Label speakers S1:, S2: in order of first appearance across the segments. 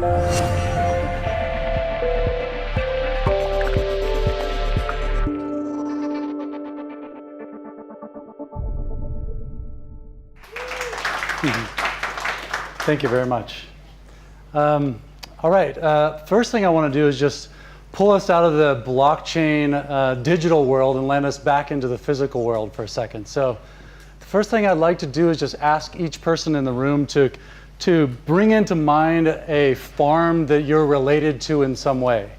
S1: Thank you very much. All right, first thing I want to do is just pull us out of the blockchain digital world and land us back into the physical world for a second. So the first thing I'd like to do is just ask each person in the room to bring into mind a farm that you're related to in some way.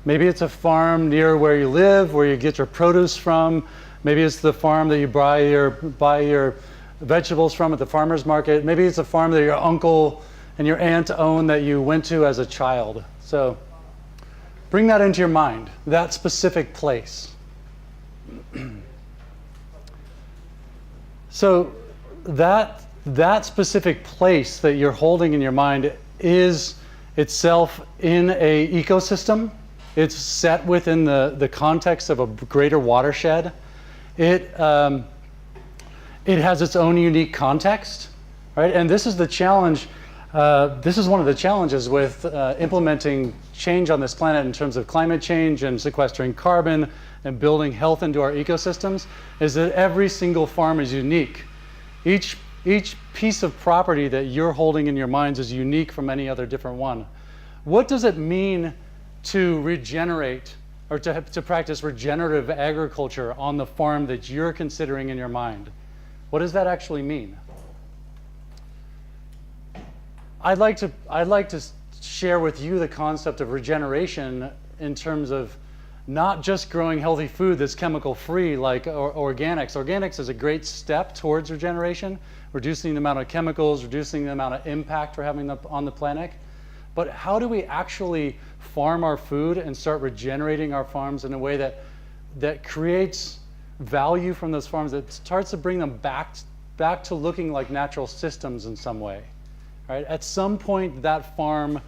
S1: Maybe it's a farm near where you live, where you get your produce from. Maybe it's the farm that you buy your vegetables from at the farmer's market. Maybe it's a farm that your uncle and your aunt own that you went to as a child. So bring that into your mind, that specific place. So that specific place that you're holding in your mind is itself in an ecosystem. It's set within the context of a greater watershed. It has its own unique context, right? And this is the challenge. This is one of the challenges with implementing change on this planet in terms of climate change and sequestering carbon and building health into our ecosystems, is that every single farm is unique. Each piece of property that you're holding in your minds is unique from any other different one. What does it mean to regenerate or to practice regenerative agriculture on the farm that you're considering in your mind? What does that actually mean? I'd like to share with you the concept of regeneration in terms of not just growing healthy food that's chemical free like organics. Organics is a great step towards regeneration, reducing the amount of chemicals, reducing the amount of impact we're having on the planet. But how do we actually farm our food and start regenerating our farms in a way that creates value from those farms, that starts to bring them back to looking like natural systems in some way, right? At some point, that farm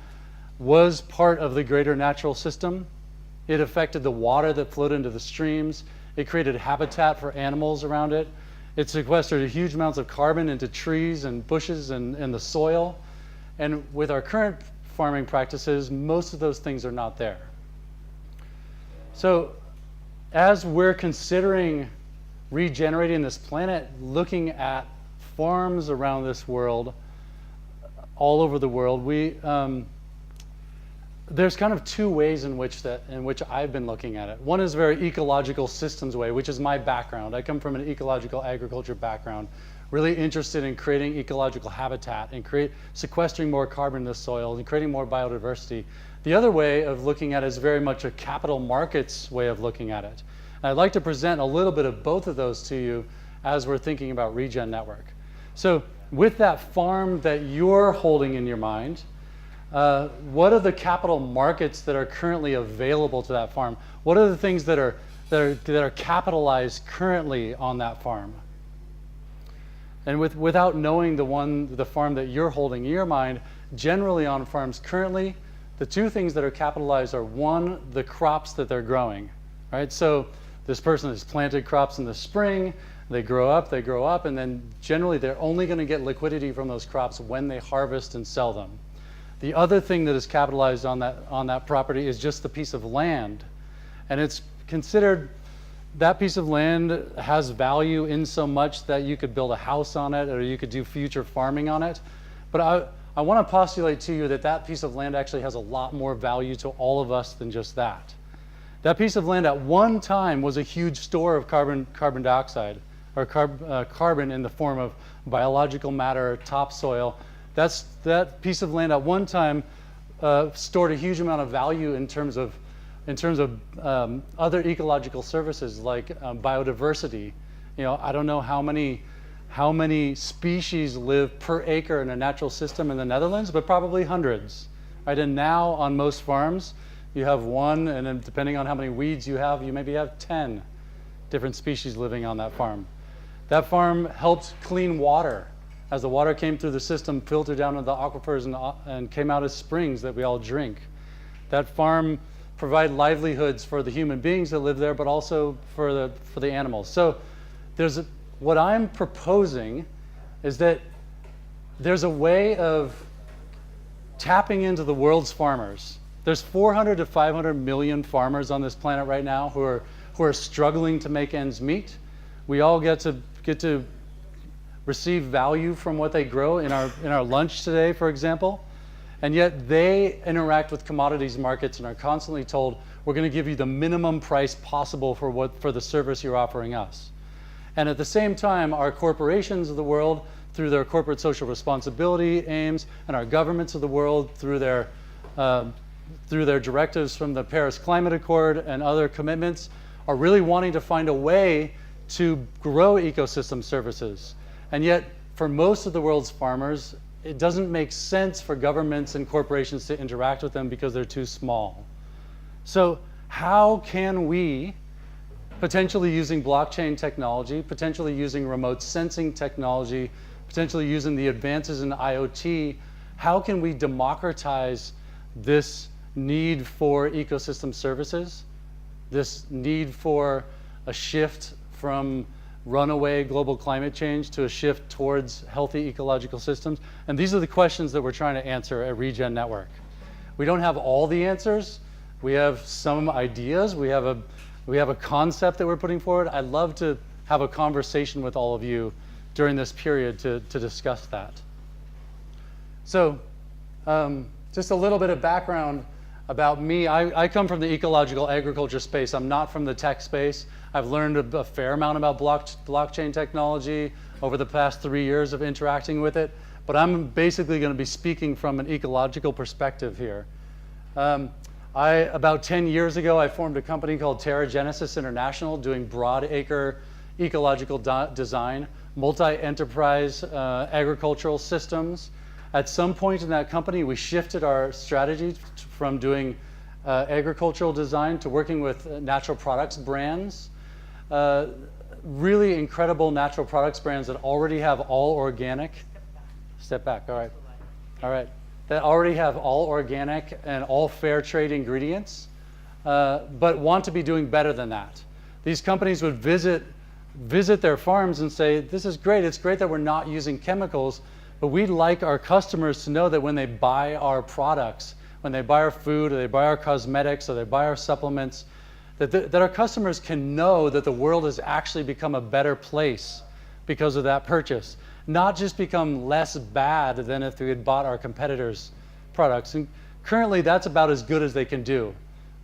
S1: was part of the greater natural system. It affected the water that flowed into the streams. It created habitat for animals around it. It sequestered huge amounts of carbon into trees and bushes and the soil. And with our current farming practices, most of those things are not there. So as we're considering regenerating this planet, looking at farms around this world, all over the world, there's kind of two ways in which I've been looking at it. One is a very ecological systems way, which is my background. I come from an ecological agriculture background, really interested in creating ecological habitat and sequestering more carbon in the soil and creating more biodiversity. The other way of looking at it is very much a capital markets way of looking at it. And I'd like to present a little bit of both of those to you as we're thinking about Regen Network. So with that farm that you're holding in your mind, what are the capital markets that are currently available to that farm? What are the things that are capitalized currently on that farm? And without knowing the farm that you're holding in your mind, generally on farms currently, the two things that are capitalized are, one, the crops that they're growing, right? So this person has planted crops in the spring, they grow up, and then generally they're only going to get liquidity from those crops when they harvest and sell them. The other thing that is capitalized on that property is just the piece of land. And it's considered that piece of land has value in so much that you could build a house on it or you could do future farming on it. But I want to postulate to you that that piece of land actually has a lot more value to all of us than just that. That piece of land at one time was a huge store of carbon dioxide, or carbon in the form of biological matter, topsoil. That piece of land at one time stored a huge amount of value in terms of other ecological services like biodiversity. You know, I don't know how many species live per acre in a natural system in the Netherlands, but probably hundreds, right? And now on most farms, you have one, and then depending on how many weeds you have, you maybe have 10 different species living on that farm. That farm helped clean water. As the water came through the system, filtered down into the aquifers and came out as springs that we all drink. That farm provided livelihoods for the human beings that live there, but also for the animals. So what I'm proposing is that there's a way of tapping into the world's farmers. There's 400 to 500 million farmers on this planet right now who are struggling to make ends meet. We all get to receive value from what they grow in our lunch today, for example. And yet they interact with commodities markets and are constantly told, we're going to give you the minimum price possible for the service you're offering us. And at the same time, our corporations of the world, through their corporate social responsibility aims, and our governments of the world through their directives from the Paris Climate Accord and other commitments, are really wanting to find a way to grow ecosystem services. And yet, for most of the world's farmers, it doesn't make sense for governments and corporations to interact with them because they're too small. So how can we, potentially using blockchain technology, potentially using remote sensing technology, potentially using the advances in IoT, how can we democratize this need for ecosystem services, this need for a shift from runaway global climate change to a shift towards healthy ecological systems? And these are the questions that we're trying to answer at Regen Network. We don't have all the answers. We have some ideas. We have a concept that we're putting forward. I'd love to have a conversation with all of you during this period to discuss that. So just a little bit of background about me. I come from the ecological agriculture space. I'm not from the tech space. I've learned a fair amount about blockchain technology over the past 3 years of interacting with it, but I'm basically going to be speaking from an ecological perspective here. About 10 years ago, I formed a company called Regeneration International, doing broad acre ecological design, multi-enterprise agricultural systems. At some point in that company, we shifted our strategy from doing agricultural design to working with natural products brands. Really incredible natural products brands that already have all organic. Step back, all right. All right. That already have all organic and all fair trade ingredients, but want to be doing better than that. These companies would visit their farms and say, this is great, it's great that we're not using chemicals, but we'd like our customers to know that when they buy our products, when they buy our food, or they buy our cosmetics, or they buy our supplements, that our customers can know that the world has actually become a better place because of that purchase. Not just become less bad than if we had bought our competitors' products. And currently, that's about as good as they can do.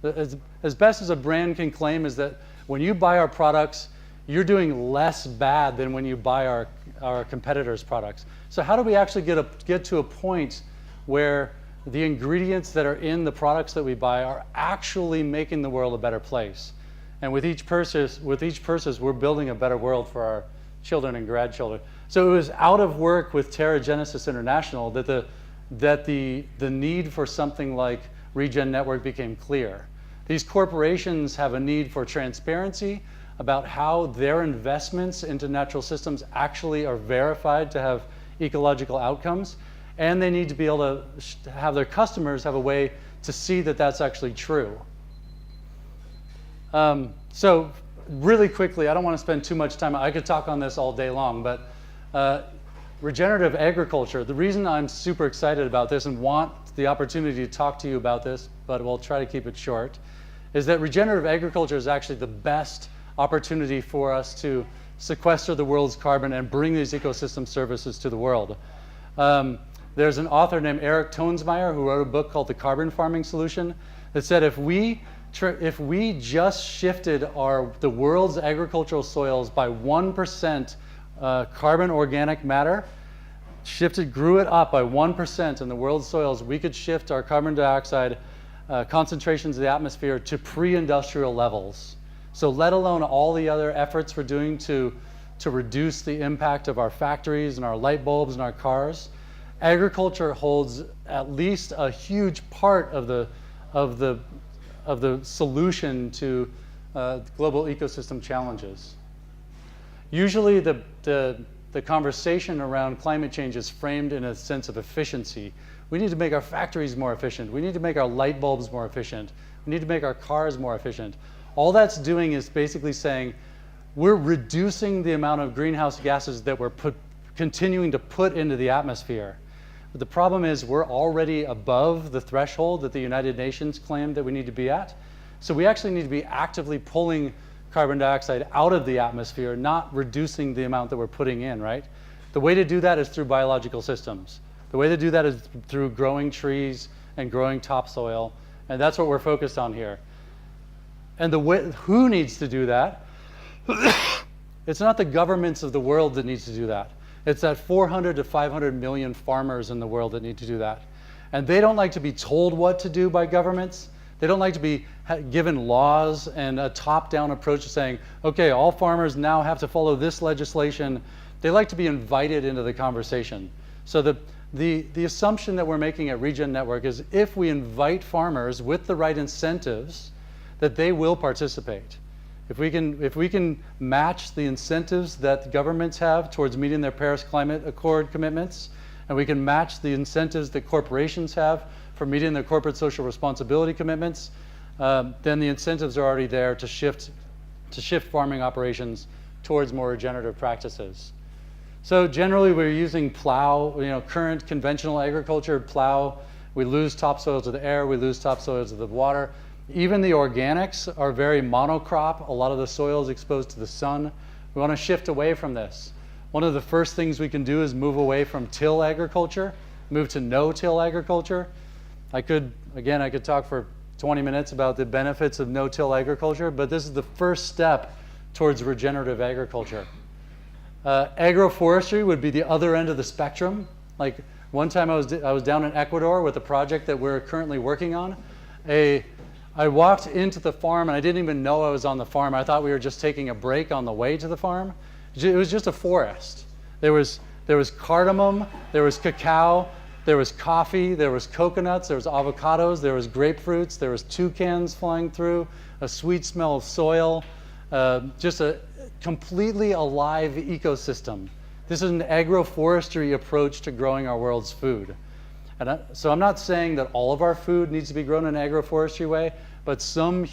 S1: As best as a brand can claim is that when you buy our products, you're doing less bad than when you buy our competitors' products. So how do we actually get to a point where the ingredients that are in the products that we buy are actually making the world a better place? And with each purchase, we're building a better world for our children and grandchildren. So it was out of work with Regeneration International that the need for something like Regen Network became clear. These corporations have a need for transparency about how their investments into natural systems actually are verified to have ecological outcomes, and they need to be able to have their customers have a way to see that that's actually true. So really quickly, I don't want to spend too much time. I could talk on this all day long, but regenerative agriculture, the reason I'm super excited about this and want the opportunity to talk to you about this, but we'll try to keep it short, is that regenerative agriculture is actually the best opportunity for us to sequester the world's carbon and bring these ecosystem services to the world. There's an author named Eric Toensmeier who wrote a book called The Carbon Farming Solution that said if we just shifted the world's agricultural soils by 1% carbon organic matter, grew it up by 1% in the world's soils, we could shift our carbon dioxide concentrations of the atmosphere to pre-industrial levels. So let alone all the other efforts we're doing to reduce the impact of our factories and our light bulbs and our cars, agriculture holds at least a huge part of the solution to global ecosystem challenges. Usually the conversation around climate change is framed in a sense of efficiency. We need to make our factories more efficient. We need to make our light bulbs more efficient. We need to make our cars more efficient. All that's doing is basically saying we're reducing the amount of greenhouse gases that we're continuing to put into the atmosphere. But the problem is we're already above the threshold that the United Nations claimed that we need to be at. So we actually need to be actively pulling carbon dioxide out of the atmosphere, not reducing the amount that we're putting in, right? The way to do that is through biological systems. The way to do that is through growing trees and growing topsoil, and that's what we're focused on here. And the way, who needs to do that? It's not the governments of the world that needs to do that. It's that 400 to 500 million farmers in the world that need to do that. And they don't like to be told what to do by governments. They don't like to be given laws and a top-down approach to saying, okay, all farmers now have to follow this legislation. They like to be invited into the conversation. So the assumption that we're making at Regen Network is if we invite farmers with the right incentives, that they will participate. If we can match the incentives that governments have towards meeting their Paris Climate Accord commitments, and we can match the incentives that corporations have for meeting their corporate social responsibility commitments, then the incentives are already there to shift farming operations towards more regenerative practices. So generally we're using plow, current conventional agriculture, plow. We lose topsoil to the air, we lose topsoil to the water. Even the organics are very monocrop. A lot of the soil is exposed to the sun. We want to shift away from this. One of the first things we can do is move away from till agriculture, move to no-till agriculture. I could talk for 20 minutes about the benefits of no-till agriculture, but this is the first step towards regenerative agriculture. Agroforestry would be the other end of the spectrum. Like one time I was down in Ecuador with a project that we're currently working on. I walked into the farm and I didn't even know I was on the farm. I thought we were just taking a break on the way to the farm. It was just a forest. There was cardamom, there was cacao, there was coffee, there was coconuts, there was avocados, there was grapefruits, there was toucans flying through, a sweet smell of soil, just a completely alive ecosystem. This is an agroforestry approach to growing our world's food. So I'm not saying that all of our food needs to be grown in an agroforestry way, but some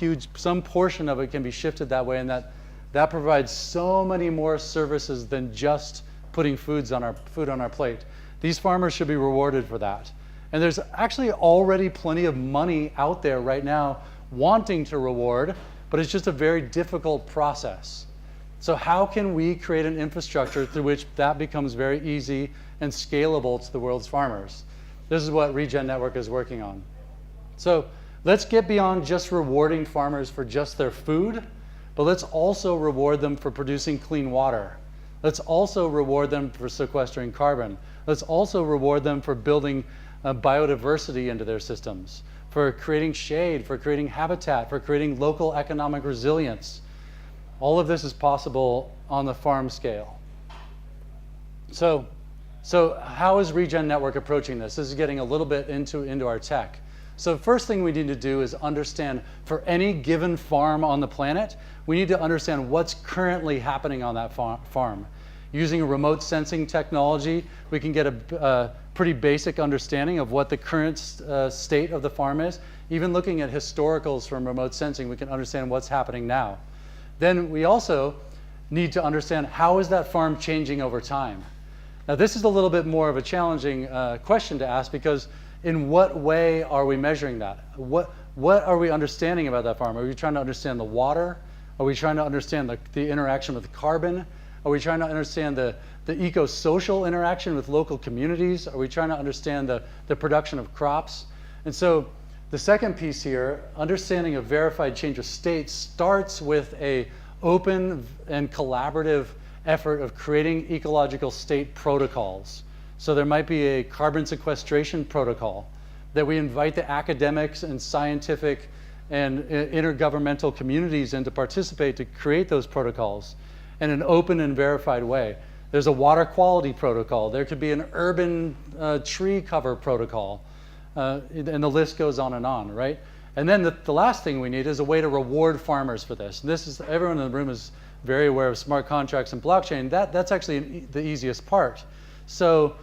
S1: portion of it can be shifted that way, and that provides so many more services than just putting food on our plate. These farmers should be rewarded for that. And there's actually already plenty of money out there right now wanting to reward, but it's just a very difficult process. So how can we create an infrastructure through which that becomes very easy and scalable to the world's farmers? This is what Regen Network is working on. So let's get beyond just rewarding farmers for just their food, but let's also reward them for producing clean water. Let's also reward them for sequestering carbon. Let's also reward them for building biodiversity into their systems, for creating shade, for creating habitat, for creating local economic resilience. All of this is possible on the farm scale. So how is Regen Network approaching this? This is getting a little bit into our tech. So the first thing we need to do is understand, for any given farm on the planet, we need to understand what's currently happening on that farm. Using a remote sensing technology, we can get a pretty basic understanding of what the current state of the farm is. Even looking at historicals from remote sensing, we can understand what's happening now. Then we also need to understand, how is that farm changing over time? Now this is a little bit more of a challenging question to ask, because in what way are we measuring that? What are we understanding about that farm? Are we trying to understand the water? Are we trying to understand the interaction with carbon? Are we trying to understand the eco-social interaction with local communities? Are we trying to understand the production of crops? And so the second piece here, understanding a verified change of state, starts with an open and collaborative effort of creating ecological state protocols. So there might be a carbon sequestration protocol that we invite the academics and scientific and intergovernmental communities in to participate to create those protocols in an open and verified way. There's a water quality protocol. There could be an urban tree cover protocol. And the list goes on, right? And then the last thing we need is a way to reward farmers for this. And this is, everyone in the room is very aware of smart contracts and blockchain. That's actually the easiest part. So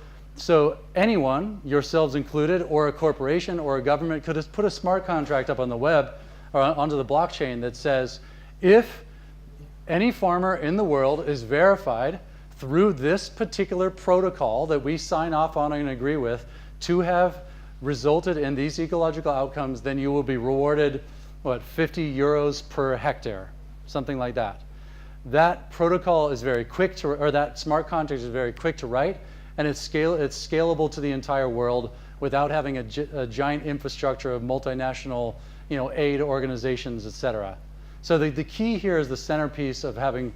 S1: anyone, yourselves included, or a corporation or a government could have put a smart contract up on the web or onto the blockchain that says, if any farmer in the world is verified through this particular protocol that we sign off on and agree with, to have resulted in these ecological outcomes, then you will be rewarded, what, 50 euros per hectare, something like that. That protocol is very quick to, or that smart contract is very quick to write, and it's scalable to the entire world without having a giant infrastructure of multinational, aid organizations, et cetera. So the key here is the centerpiece of having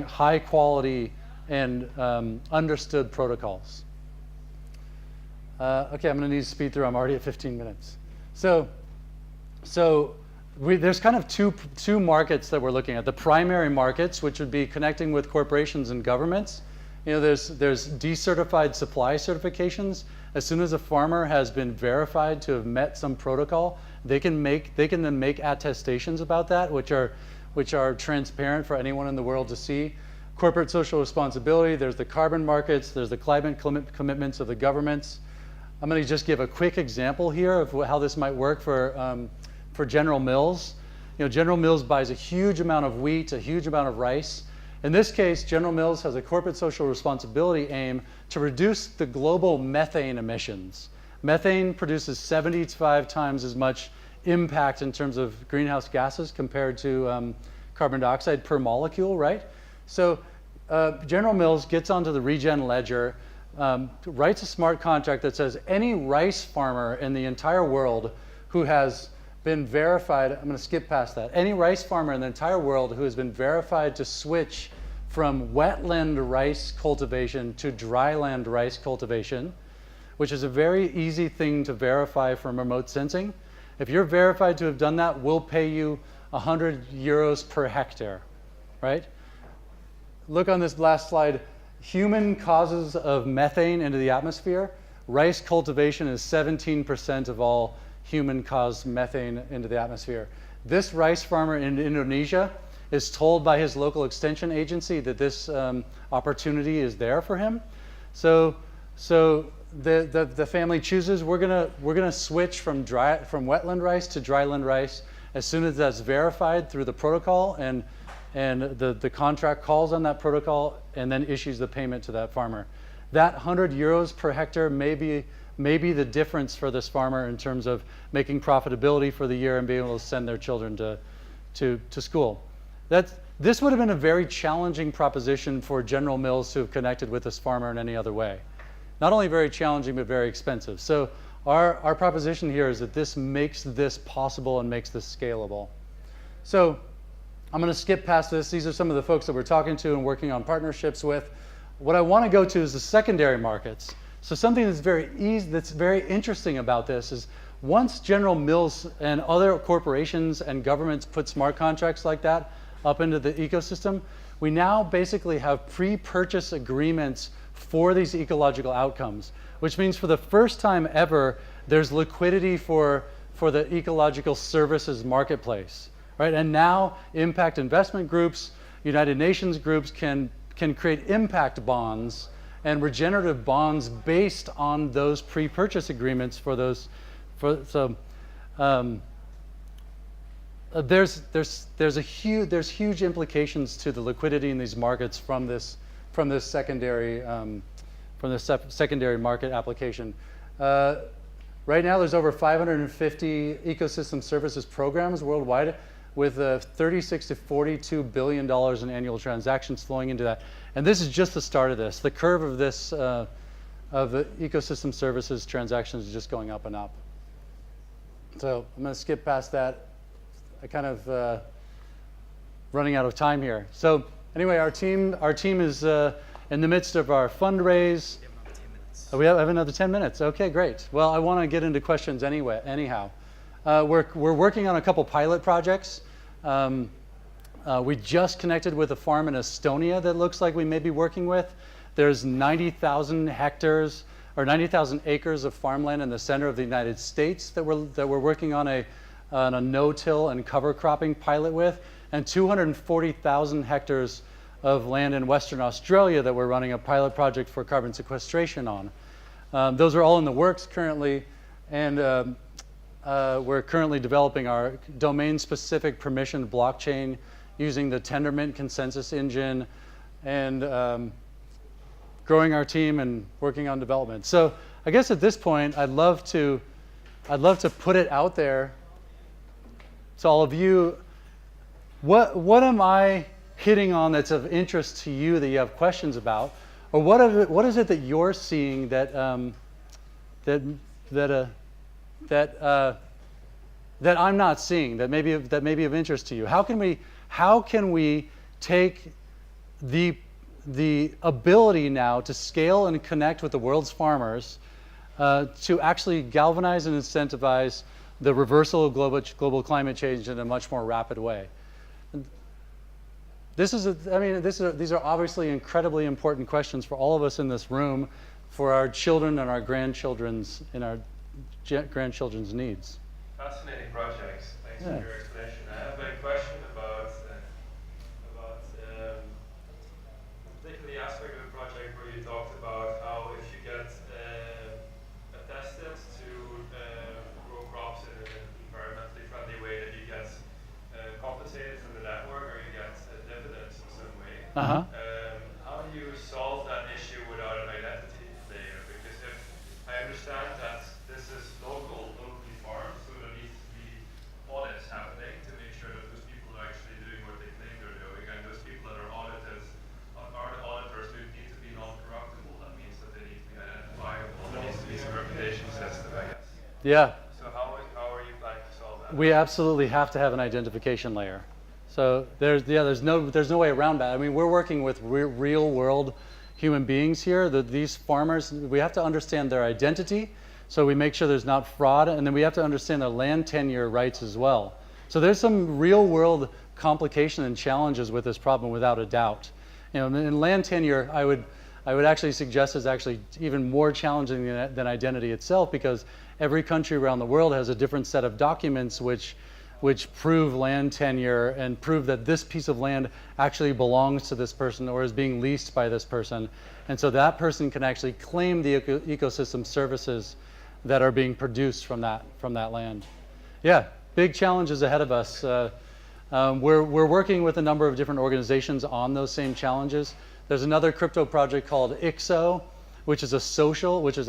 S1: high quality and understood protocols. Okay, I'm going to need to speed through. I'm already at 15 minutes. So there's kind of two markets that we're looking at. The primary markets, which would be connecting with corporations and governments. There's decertified supply certifications. As soon as a farmer has been verified to have met some protocol, they can then make attestations about that, which are transparent for anyone in the world to see. Corporate social responsibility. There's the carbon markets. There's the climate commitments of the governments. I'm going to just give a quick example here of how this might work for General Mills. General Mills buys a huge amount of wheat, a huge amount of rice. In this case, General Mills has a corporate social responsibility aim to reduce the global methane emissions. Methane produces 75 times as much impact in terms of greenhouse gases compared to carbon dioxide per molecule, right? So General Mills gets onto the Regen ledger, writes a smart contract that says any rice farmer in the entire world who has been verified, I'm going to skip past that, any rice farmer in the entire world who has been verified to switch from wetland rice cultivation to dryland rice cultivation, which is a very easy thing to verify from remote sensing. If you're verified to have done that, we'll pay you 100 euros per hectare, right? Look on this last slide. Human causes of methane into the atmosphere. Rice cultivation is 17% of all human-caused methane into the atmosphere. This rice farmer in Indonesia is told by his local extension agency that this opportunity is there for him. So the family chooses, we're gonna switch from wetland rice to dryland rice as soon as that's verified through the protocol, and the contract calls on that protocol and then issues the payment to that farmer. That 100 euros per hectare may be the difference for this farmer in terms of making profitability for the year and being able to send their children to school. This would have been a very challenging proposition for General Mills to have connected with this farmer in any other way. Not only very challenging, but very expensive. So our proposition here is that this makes this possible and makes this scalable. So I'm going to skip past this. These are some of the folks that we're talking to and working on partnerships with. What I want to go to is the secondary markets. So something that's very interesting about this is once General Mills and other corporations and governments put smart contracts like that up into the ecosystem, we now basically have pre-purchase agreements for these ecological outcomes, which means for the first time ever, there's liquidity for the ecological services marketplace, right? And now impact investment groups, United Nations groups can create impact bonds and regenerative bonds based on those pre-purchase agreements for those. There's huge implications to the liquidity in these markets from this secondary market application. Right now, there's over 550 ecosystem services programs worldwide, with 36 to 42 billion dollars in annual transactions flowing into that. And this is just the start of this. The curve of this of the ecosystem services transactions is just going up and up. So I'm going to skip past that. I kind of running out of time here. So anyway, our team is in the midst of our fundraise. Oh, we have another 10 minutes. Okay, great. Well, I want to get into questions anyhow. We're working on a couple pilot projects. We just connected with a farm in Estonia that looks like we may be working with. There's 90,000 hectares or 90,000 acres of farmland in the center of the United States that we're working on a no-till and cover cropping pilot with, and 240,000 hectares of land in Western Australia that we're running a pilot project for carbon sequestration on. Those are all in the works currently, and we're currently developing our domain-specific permission blockchain using the Tendermint consensus engine, and growing our team and working on development. So I guess at this point, I'd love to put it out there to all of you. What am I hitting on that's of interest to you that you have questions about, or what is it that you're seeing that that I'm not seeing that may be of interest to you? How can we take the ability now to scale and connect with the world's farmers to actually galvanize and incentivize the reversal of global climate change in a much more rapid way? These are obviously incredibly important questions for all of us in this room, for our children and our grandchildren's needs.
S2: Fascinating projects. Thanks for your explanation. I have a question about particularly the aspect of the project where you talked about how if you get attested to grow crops in an environmentally friendly way, that you get compensated from the network, or you get dividends in some way.
S1: Uh-huh.
S2: How do you solve that issue without an identity layer? Because if I understand that this is locally farmed, so there needs to be audits happening to make sure that those people are actually doing what they claim they're doing, and those people that are audited are the auditors who need to be non-corruptible. That means that they need to be identifiable. There needs to be some reputation system, I guess.
S1: Yeah.
S2: So how are you planning to solve that?
S1: We absolutely have to have an identification layer. So there's no way around that. I mean, we're working with real world human beings here. These farmers, we have to understand their identity, so we make sure there's not fraud, and then we have to understand their land tenure rights as well. So there's some real world complication and challenges with this problem, without a doubt. In land tenure, I would actually suggest is actually even more challenging than identity itself, because every country around the world has a different set of documents which prove land tenure and prove that this piece of land actually belongs to this person or is being leased by this person. And so that person can actually claim the ecosystem services that are being produced from that land. Yeah, big challenges ahead of us. We're working with a number of different organizations on those same challenges. There's another crypto project called ICSO, which is a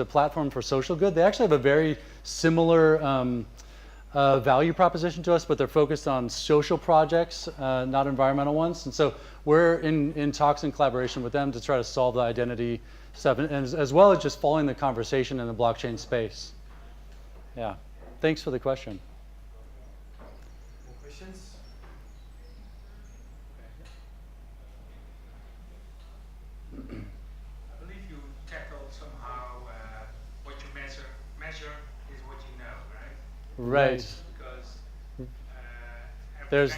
S1: platform for social good. They actually have a very similar value proposition to us, but they're focused on social projects, not environmental ones. And so we're in talks and collaboration with them to try to solve the identity stuff, and as well as just following the conversation in the blockchain space. Yeah, thanks for the question.
S2: More questions?
S3: I believe you tackled somehow what you measure is what you know, right?
S1: Right.
S3: Because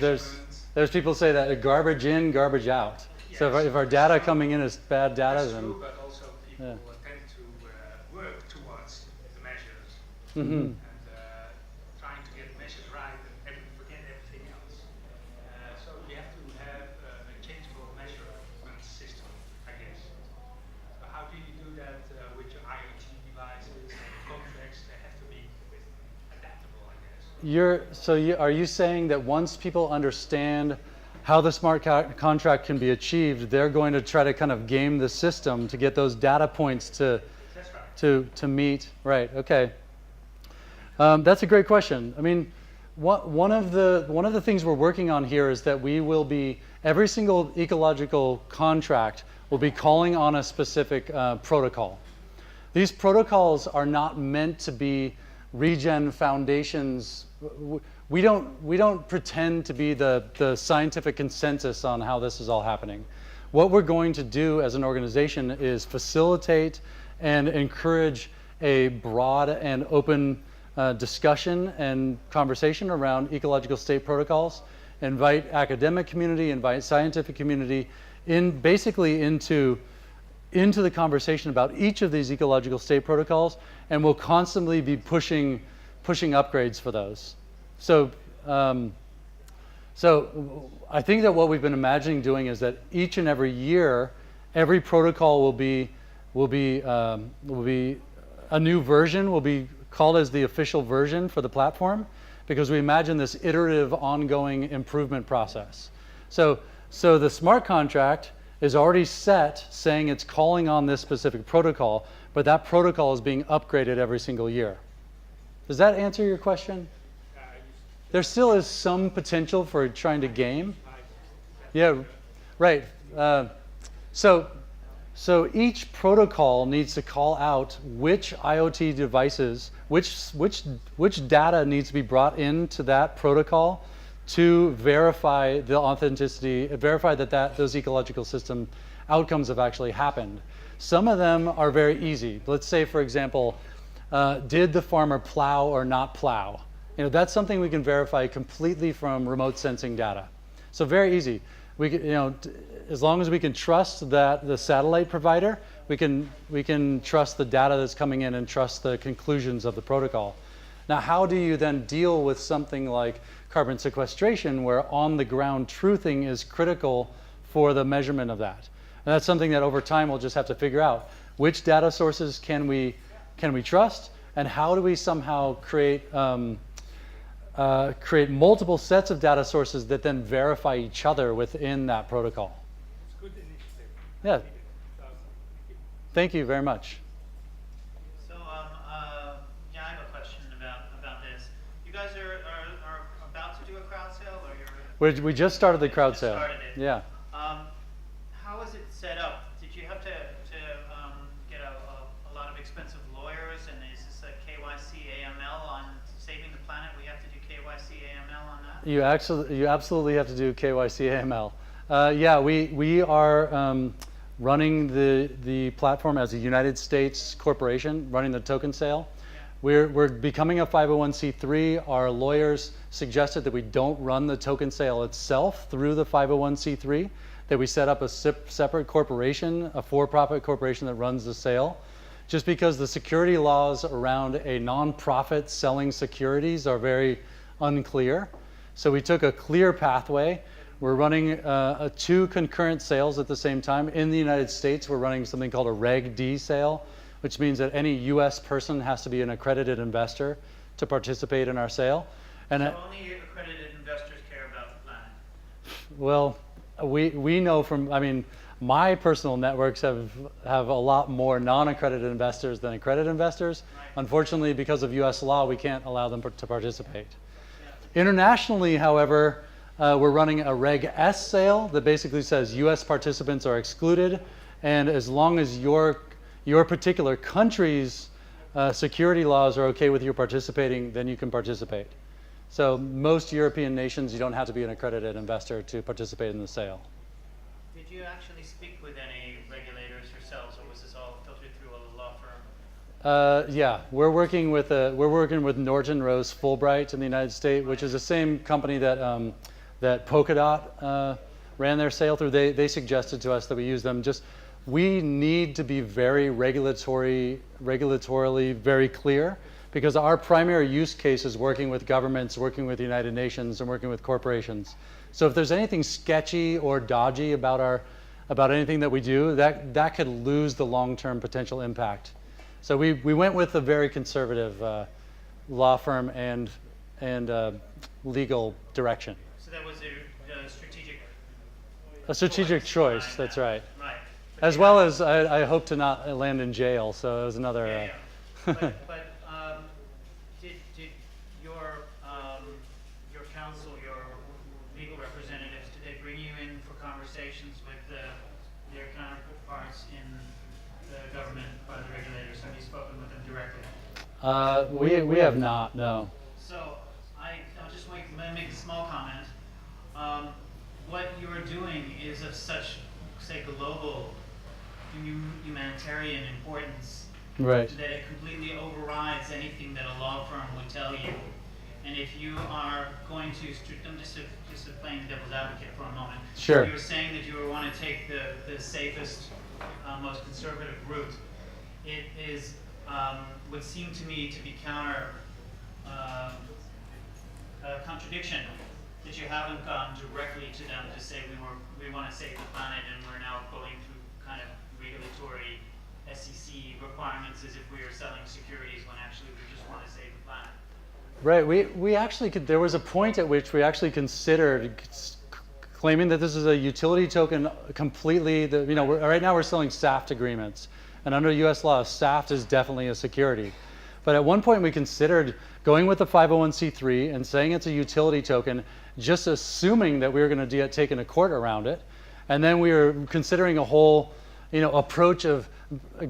S1: there's people say that garbage in, garbage out.
S3: Yes.
S1: So if our data coming in is bad data,
S3: that's
S1: then
S3: true, but also people tend to work towards the measures
S1: mm-hmm.
S3: and trying to get the measures right and forget everything else. So you have to have a changeable measurement system, I guess. So how do you do that with your IoT devices and contracts? They have to be adaptable, I guess.
S1: Are you saying that once people understand how the smart contract can be achieved, they're going to try to kind of game the system to get those data points to meet? Right. Okay. That's a great question. I mean, one of the things we're working on here is that every single ecological contract will be calling on a specific protocol. These protocols are not meant to be Regen Foundation's. We don't pretend to be the scientific consensus on how this is all happening. What we're going to do as an organization is facilitate and encourage a broad and open discussion and conversation around ecological state protocols, invite academic community, invite scientific community basically into the conversation about each of these ecological state protocols, and we'll constantly be pushing upgrades for those. So I think that what we've been imagining doing is that each and every year, every protocol will be a new version, will be called as the official version for the platform, because we imagine this iterative, ongoing improvement process. So the smart contract is already set, saying it's calling on this specific protocol, but that protocol is being upgraded every single year. Does that answer your question? There still is some potential for trying to game. Yeah, right. So each protocol needs to call out which IoT devices, which data needs to be brought into that protocol to verify the authenticity, verify that those ecological system outcomes have actually happened. Some of them are very easy. Let's say, for example, did the farmer plow or not plow? That's something we can verify completely from remote sensing data. So very easy. We can, as long as we can trust that the satellite provider, we can trust the data that's coming in and trust the conclusions of the protocol. Now, how do you then deal with something like carbon sequestration, where on-the-ground truthing is critical for the measurement of that? And that's something that over time we'll just have to figure out. Which data sources can we trust, and how do we somehow create multiple sets of data sources that then verify each other within that protocol?
S3: It's a good initiative.
S1: Yeah. Thank you very much.
S4: So, yeah, I have a question about this. You guys are about to do a crowd sale, or you're?
S1: We just started the crowd sale.
S4: Started it.
S1: Yeah.
S4: How is it set up? Did you have to get a lot of expensive lawyers, and is this a KYC AML on saving the planet? We have to do KYC AML on that?
S1: You absolutely have to do KYC AML. Yeah, we are running the platform as a United States corporation, running the token sale.
S4: Yeah.
S1: We're becoming a 501c3. Our lawyers suggested that we don't run the token sale itself through the 501c3, that we set up a separate corporation, a for-profit corporation that runs the sale, just because the security laws around a nonprofit selling securities are very unclear. So we took a clear pathway. We're running 2 concurrent sales at the same time. In the United States, we're running something called a Reg D sale, which means that any US person has to be an accredited investor to participate in our sale. And
S4: so only accredited investors care about the planet?
S1: Well, we know from, my personal networks have a lot more non-accredited investors than accredited investors.
S4: Right.
S1: Unfortunately, because of US law, we can't allow them to participate. Yeah. Internationally, however, we're running a Reg S sale that basically says US participants are excluded, and as long as your particular country's security laws are okay with you participating, then you can participate. So most European nations, you don't have to be an accredited investor to participate in the sale.
S4: Did you actually speak with any regulators yourselves, or was this all filtered through a law firm?
S1: Yeah, we're working with Norton Rose Fulbright in the United States, which is the same company that that Polkadot ran their sale through. They suggested to us that we use them. We need to be very regulatorily very clear, because our primary use case is working with governments, working with the United Nations, and working with corporations. So if there's anything sketchy or dodgy about anything that we do, that could lose the long-term potential impact. So we went with a very conservative law firm and legal direction.
S4: So that was a strategic.
S1: A strategic choice. That's right.
S4: Right.
S1: As well as I hope to not land in jail. So it was another.
S4: Yeah. But did your counsel, your legal representatives, did they bring you in for conversations with their counterparts in the government by the regulators? Have you spoken with them directly?
S1: We have not. No.
S4: So I'll just make a small comment. What you are doing is of such, say, global humanitarian importance,
S1: Right.
S4: that it completely overrides anything that a law firm would tell you. And if you are going to, just to play devil's advocate for a moment,
S1: Sure.
S4: you were saying that you want to take the safest, most conservative route. It is would seem to me to be a contradiction that you haven't gone directly to them to say we want to save the planet, and we're now going through kind of regulatory SEC requirements as if we are selling securities when actually we just want to save the planet.
S1: Right. We actually there was a point at which we actually considered claiming that this is a utility token completely. Right now we're selling SAFT agreements, And under US law, SAFT is definitely a security. But at one point we considered going with the 501c3 and saying it's a utility token, just assuming that we were going to take a court around it. And then we were considering a whole approach of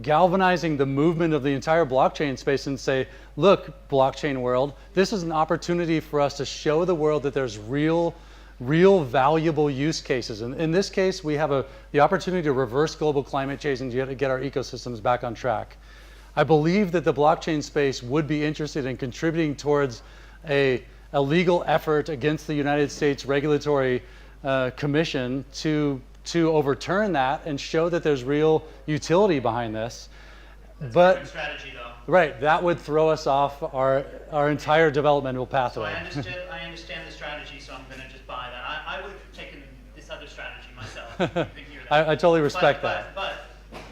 S1: galvanizing the movement of the entire blockchain space and say, look, blockchain world, this is an opportunity for us to show the world that there's real valuable use cases. And in this case, we have the opportunity to reverse global climate change and get our ecosystems back on track. I believe that the blockchain space would be interested in contributing towards a legal effort against the United States Regulatory Commission to overturn that and show that there's real utility behind this.
S4: That's
S1: but
S4: a different strategy, though.
S1: Right, that would throw us off our entire developmental
S4: So
S1: pathway.
S4: I understand the strategy, so I'm going to just buy that. I would have taken this other strategy myself. You can hear that.
S1: I totally respect that.
S4: But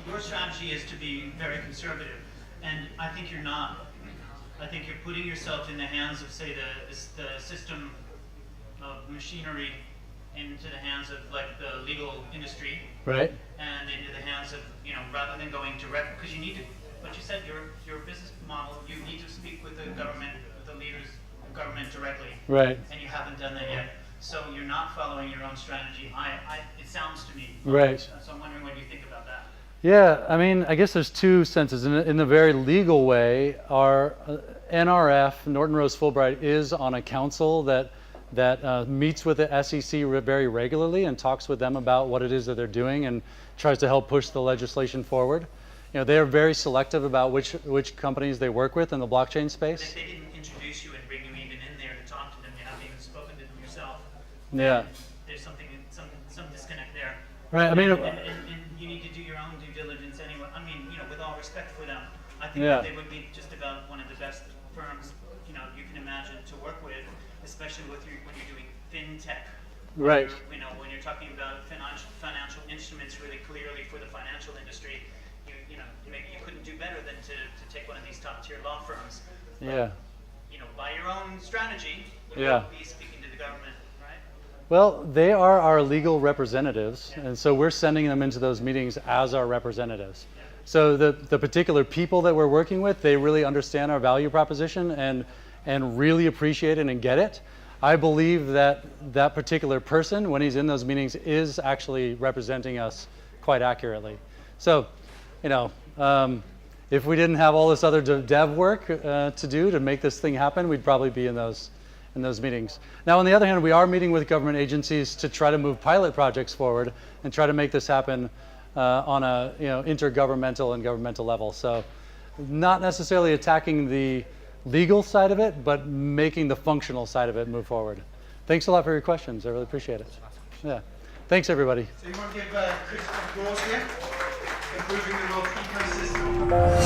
S4: your strategy is to be very conservative, and I think you're not. I think you're putting yourself in the hands of, say, the system of machinery into the hands of like the legal industry,
S1: Right.
S4: and into the hands of, rather than going direct, because you need to, what you said, your business model, you need to speak with the government, with the leaders of government directly.
S1: Right.
S4: And you haven't done that yet. So you're not following your own strategy. It sounds to me.
S1: Right.
S4: So I'm wondering what you think about that.
S1: Yeah, I mean, I guess there's two senses. In the very legal way, our NRF, Norton Rose Fulbright, is on a council that meets with the SEC very regularly and talks with them about what it is that they're doing and tries to help push the legislation forward. They are very selective about which companies they work with in the blockchain space.
S4: If they didn't introduce you and bring you even in there to talk to them, you haven't even spoken to them yourself.
S1: Yeah.
S4: There's some disconnect there.
S1: Right. I mean,
S4: and you need to do your own due diligence anyway. I mean, with all respect for them, I think
S1: Yeah.
S4: that they would be just about one of the best firms you can imagine to work with, especially when you're doing fintech.
S1: Right.
S4: When you're talking about financial instruments really clearly for the financial industry, maybe you couldn't do better than to take one of these top tier law firms. But,
S1: Yeah.
S4: by your own strategy, you
S1: Yeah.
S4: would be speaking to the government, right?
S1: Well, they are our legal representatives, and so we're sending them into those meetings as our representatives. So the particular people that we're working with, they really understand our value proposition and really appreciate it and get it. I believe that particular person, when he's in those meetings, is actually representing us quite accurately. So, if we didn't have all this other dev work to do to make this thing happen, we'd probably be in those meetings. Now, on the other hand, we are meeting with government agencies to try to move pilot projects forward and try to make this happen on a intergovernmental and governmental level. So, not necessarily attacking the legal side of it, but making the functional side of it move forward. Thanks a lot for your questions. I really appreciate it. Yeah. Thanks, everybody.
S5: So you want to give Chris applause here? Improving the world ecosystem.